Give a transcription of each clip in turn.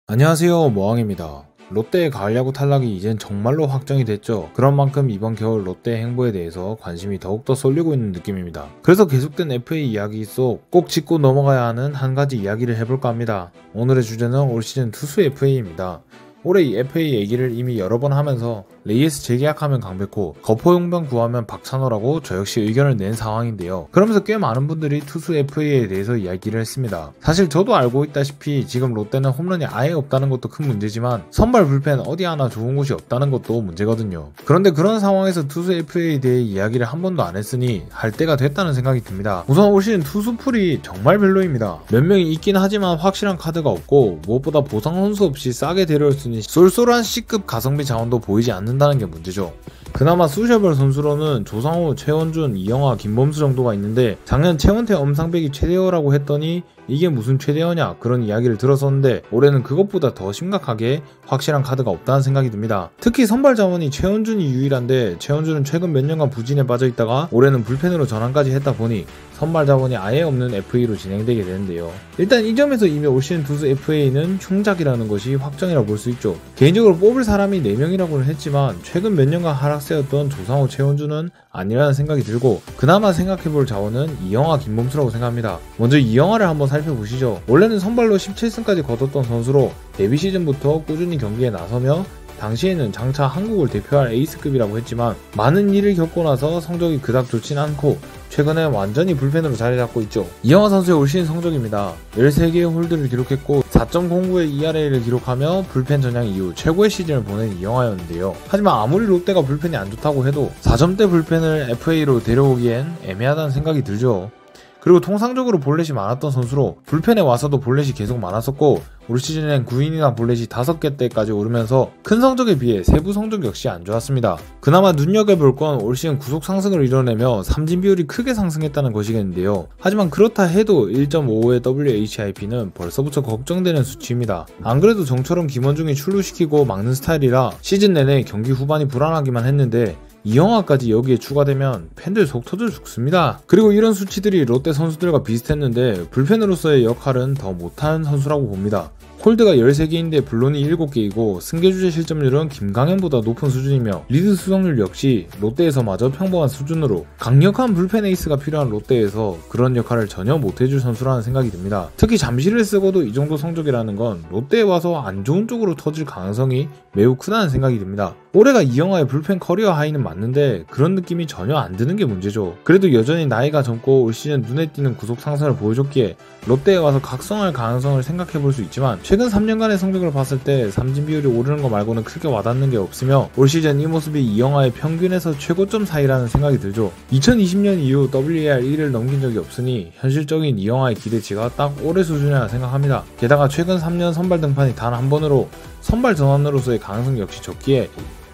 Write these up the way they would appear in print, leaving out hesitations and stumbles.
안녕하세요, 모항입니다. 롯데의 가을 야구 탈락이 이젠 정말로 확정이 됐죠. 그런 만큼 이번 겨울 롯데의 행보에 대해서 관심이 더욱더 쏠리고 있는 느낌입니다. 그래서 계속된 FA 이야기 속 꼭 짚고 넘어가야 하는 한 가지 이야기를 해볼까 합니다. 오늘의 주제는 올 시즌 투수 FA입니다. 올해 이 FA 얘기를 이미 여러 번 하면서 레이에스 재계약하면 강백호, 거포용병 구하면 박찬호라고 저 역시 의견을 낸 상황인데요. 그러면서 꽤 많은 분들이 투수 FA에 대해서 이야기를 했습니다. 사실 저도 알고 있다시피 지금 롯데는 홈런이 아예 없다는 것도 큰 문제지만 선발 불펜 어디 하나 좋은 곳이 없다는 것도 문제거든요. 그런데 그런 상황에서 투수 FA에 대해 이야기를 한 번도 안 했으니 할 때가 됐다는 생각이 듭니다. 우선 올 시즌 투수 풀이 정말 별로입니다. 몇 명이 있긴 하지만 확실한 카드가 없고 무엇보다 보상 선수 없이 싸게 데려올 수 있는 쏠쏠한 C급 가성비 자원도 보이지 않는다는 게 문제죠. 그나마 수셔별 선수로는 조상우, 최원준, 이영하, 김범수 정도가 있는데 작년 최원태, 엄상백이 최대어라고 했더니 이게 무슨 최대어냐 그런 이야기를 들었었는데 올해는 그것보다 더 심각하게 확실한 카드가 없다는 생각이 듭니다. 특히 선발 자원이 최원준이 유일한데 최원준은 최근 몇 년간 부진에 빠져있다가 올해는 불펜으로 전환까지 했다 보니 선발 자원이 아예 없는 FA로 진행되게 되는데요. 일단 이 점에서 이미 올 시즌 투수 FA는 흉작이라는 것이 확정이라고 볼 수 있죠. 개인적으로 뽑을 사람이 4명이라고는 했지만 최근 몇 년간 하락세였던 조상우, 최원준은 아니라는 생각이 들고 그나마 생각해볼 자원은 이영하, 김범수라고 생각합니다. 먼저 이영하를 한번 살펴보시죠. 원래는 선발로 17승까지 거뒀던 선수로 데뷔 시즌부터 꾸준히 경기에 나서며 당시에는 장차 한국을 대표할 에이스급이라고 했지만 많은 일을 겪고 나서 성적이 그닥 좋진 않고 최근에 완전히 불펜으로 자리 잡고 있죠. 이영하 선수의 올 시즌 성적입니다. 13개의 홀드를 기록했고 4.09의 ERA를 기록하며 불펜 전향 이후 최고의 시즌을 보낸 이영하였는데요. 하지만 아무리 롯데가 불펜이 안 좋다고 해도 4점대 불펜을 FA로 데려오기엔 애매하다는 생각이 들죠. 그리고 통상적으로 볼넷이 많았던 선수로 불펜에 와서도 볼넷이 계속 많았었고 올 시즌엔 9이닝이나 볼넷이 5개대까지 오르면서 큰 성적에 비해 세부 성적 역시 안 좋았습니다. 그나마 눈여겨볼 건 올 시즌 구속 상승을 이뤄내며 삼진 비율이 크게 상승했다는 것이겠는데요. 하지만 그렇다 해도 1.55의 WHIP는 벌써부터 걱정되는 수치입니다. 안 그래도 정처럼 김원중이 출루시키고 막는 스타일이라 시즌 내내 경기 후반이 불안하기만 했는데 이영하까지 여기에 추가되면 팬들 속 터져 죽습니다. 그리고 이런 수치들이 롯데 선수들과 비슷했는데 불펜으로서의 역할은 더 못한 선수라고 봅니다. 홀드가 13개인데 블론이 7개이고 승계주제 실점률은 김강현보다 높은 수준이며 리드 수성률 역시 롯데에서마저 평범한 수준으로 강력한 불펜 에이스가 필요한 롯데에서 그런 역할을 전혀 못해줄 선수라는 생각이 듭니다. 특히 잠시를 쓰고도 이 정도 성적이라는 건 롯데에 와서 안 좋은 쪽으로 터질 가능성이 매우 크다는 생각이 듭니다. 올해가 이영하의 불펜 커리어 하이는 맞는데 그런 느낌이 전혀 안 드는 게 문제죠. 그래도 여전히 나이가 젊고 올 시즌 눈에 띄는 구속 상승을 보여줬기에 롯데에 와서 각성할 가능성을 생각해볼 수 있지만 최근 3년간의 성적을 봤을 때 삼진 비율이 오르는 거 말고는 크게 와닿는 게 없으며 올 시즌 이 모습이 이영하의 평균에서 최고점 사이라는 생각이 들죠. 2020년 이후 WAR 1을 넘긴 적이 없으니 현실적인 이영하의 기대치가 딱 올해 수준이라 생각합니다. 게다가 최근 3년 선발 등판이 단 한 번으로 선발 전환으로서의 가능성 역시 적기에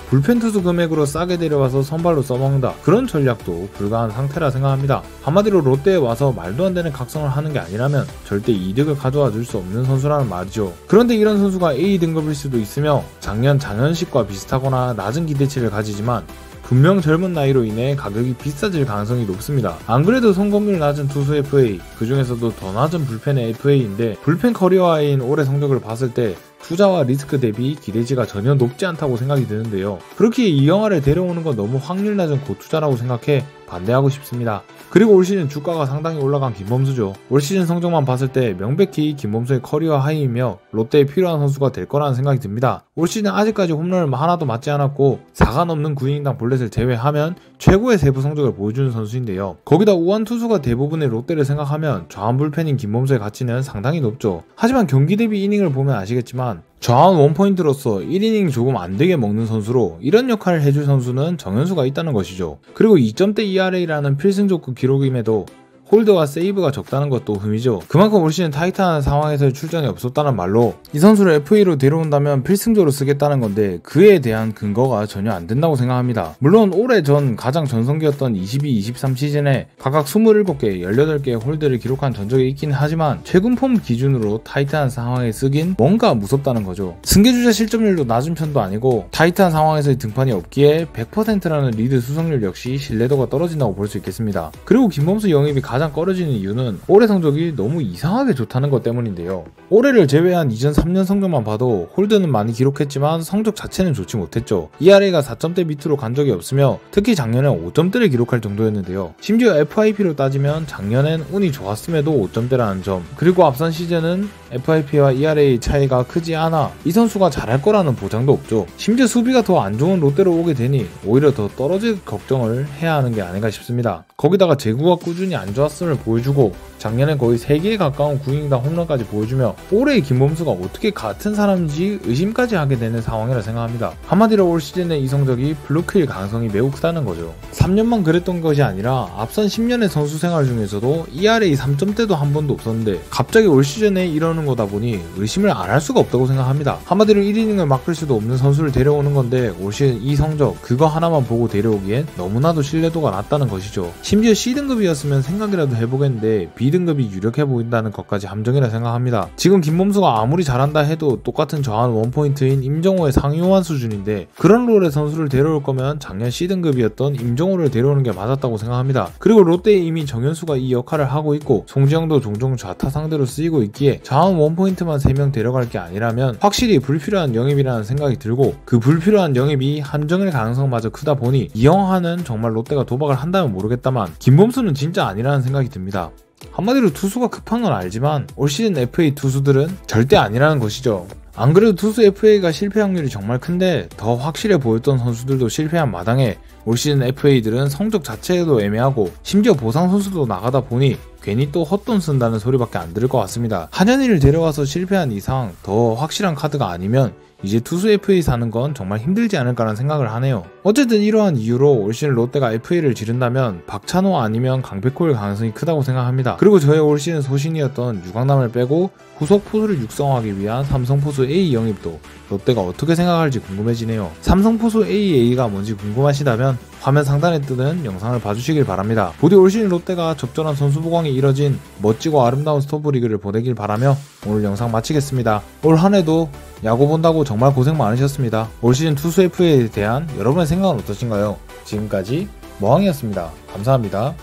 불펜 투수 금액으로 싸게 데려와서 선발로 써먹는다 그런 전략도 불가한 상태라 생각합니다. 한마디로 롯데에 와서 말도 안 되는 각성을 하는 게 아니라면 절대 이득을 가져와 줄 수 없는 선수라는 말이죠. 그런데 이런 선수가 A 등급일 수도 있으며 작년 장현식과 비슷하거나 낮은 기대치를 가지지만 분명 젊은 나이로 인해 가격이 비싸질 가능성이 높습니다. 안 그래도 성공률 낮은 투수 FA, 그 중에서도 더 낮은 불펜의 FA인데 불펜 커리어하이인 올해 성적을 봤을 때 투자와 리스크 대비 기대치가 전혀 높지 않다고 생각이 드는데요. 그렇기에 이영하를 데려오는 건 너무 확률 낮은 고투자라고 생각해 반대하고 싶습니다. 그리고 올 시즌 주가가 상당히 올라간 김범수죠. 올 시즌 성적만 봤을 때 명백히 김범수의 커리어 하이이며 롯데에 필요한 선수가 될 거라는 생각이 듭니다. 올 시즌 아직까지 홈런을 하나도 맞지 않았고 4가 넘는 9이닝당 볼넷을 제외하면 최고의 세부 성적을 보여주는 선수인데요. 거기다 우완 투수가 대부분의 롯데를 생각하면 좌완 불펜인 김범수의 가치는 상당히 높죠. 하지만 경기 대비 이닝을 보면 아시겠지만 좌완 원포인트로서 1이닝 조금 안되게 먹는 선수로 이런 역할을 해줄 선수는 정현수가 있다는 것이죠. 그리고 2점대 ERA라는 필승조건 기록임에도 홀드와 세이브가 적다는 것도 흠이죠. 그만큼 올 시즌 타이트한 상황에서의 출전이 없었다는 말로 이 선수를 FA로 데려온다면 필승조로 쓰겠다는 건데 그에 대한 근거가 전혀 안 된다고 생각합니다. 물론 올해 전 가장 전성기였던 22-23 시즌에 각각 27개, 18개의 홀드를 기록한 전적이 있긴 하지만 최근 폼 기준으로 타이트한 상황에 쓰긴 뭔가 무섭다는 거죠. 승계주자 실점률도 낮은 편도 아니고 타이트한 상황에서의 등판이 없기에 100%라는 리드 수성률 역시 신뢰도가 떨어진다고 볼 수 있겠습니다. 그리고 김범수 영입이 가장 가장 꺼려지는 이유는 올해 성적이 너무 이상하게 좋다는 것 때문인데요. 올해를 제외한 이전 3년 성적만 봐도 홀드는 많이 기록했지만 성적 자체는 좋지 못했죠. ERA가 4점대 밑으로 간 적이 없으며 특히 작년엔 5점대를 기록할 정도였는데요. 심지어 FIP로 따지면 작년엔 운이 좋았음에도 5점대라는 점, 그리고 앞선 시즌은 FIP와 ERA 차이가 크지 않아 이 선수가 잘할 거라는 보장도 없죠. 심지어 수비가 더 안 좋은 롯데로 오게 되니 오히려 더 떨어질 걱정을 해야 하는 게 아닌가 싶습니다. 거기다가 제구가 꾸준히 안 좋았음을 보여주고 작년엔 거의 3개에 가까운 9이닝당 홈런까지 보여주며 올해의 김범수가 어떻게 같은 사람인지 의심까지 하게 되는 상황이라 생각합니다. 한마디로 올 시즌의 이 성적이 블루킬 가능성이 매우 크다는 거죠. 3년만 그랬던 것이 아니라 앞선 10년의 선수 생활 중에서도 ERA 3점대도 한 번도 없었는데 갑자기 올 시즌에 이러는 거다 보니 의심을 안 할 수가 없다고 생각합니다. 한마디로 1이닝을 맡을 수도 없는 선수를 데려오는 건데 올 시즌 이 성적 그거 하나만 보고 데려오기엔 너무나도 신뢰도가 낮다는 것이죠. 심지어 C등급이었으면 생각이라도 해보겠는데 B등급이 유력해 보인다는 것까지 함정이라 생각합니다. 지금 김범수가 아무리 잘한다 해도 똑같은 저한 원포인트인 임정호의 상위호환 수준인데 그런 롤의 선수를 데려올 거면 작년 C등급이었던 임정호를 데려오는 게 맞았다고 생각합니다. 그리고 롯데에 이미 정현수가 이 역할을 하고 있고 송지영도 종종 좌타 상대로 쓰이고 있기에 저한 원포인트만 3명 데려갈 게 아니라면 확실히 불필요한 영입이라는 생각이 들고 그 불필요한 영입이 한정일 가능성마저 크다 보니 이영하는 정말 롯데가 도박을 한다면 모르겠다만 김범수는 진짜 아니라는 생각이 듭니다. 한마디로 투수가 급한 건 알지만 올 시즌 FA 투수들은 절대 아니라는 것이죠. 안 그래도 투수 FA가 실패 확률이 정말 큰데 더 확실해 보였던 선수들도 실패한 마당에 올 시즌 FA들은 성적 자체도 애매하고 심지어 보상 선수도 나가다 보니 괜히 또 헛돈 쓴다는 소리밖에 안 들을 것 같습니다. 한현희를 데려와서 실패한 이상 더 확실한 카드가 아니면 이제 투수 FA 사는 건 정말 힘들지 않을까라는 생각을 하네요. 어쨌든 이러한 이유로 올 시즌 롯데가 FA를 지른다면 박찬호 아니면 강백호일 가능성이 크다고 생각합니다. 그리고 저의 올 시즌 소신이었던 유강남을 빼고 후속 포수를 육성하기 위한 삼성 포수 A 영입도 롯데가 어떻게 생각할지 궁금해지네요. 삼성 포수 AA가 뭔지 궁금하시다면 화면 상단에 뜨는 영상을 봐주시길 바랍니다. 부디 올 시즌 롯데가 적절한 선수 보강이 이뤄진 멋지고 아름다운 스토브리그를 보내길 바라며 오늘 영상 마치겠습니다. 올 한해도 야구 본다고 정말 고생 많으셨습니다. 올 시즌 투수 FA에 대한 여러분의 생각은 어떠신가요? 지금까지 머항이었습니다. 감사합니다.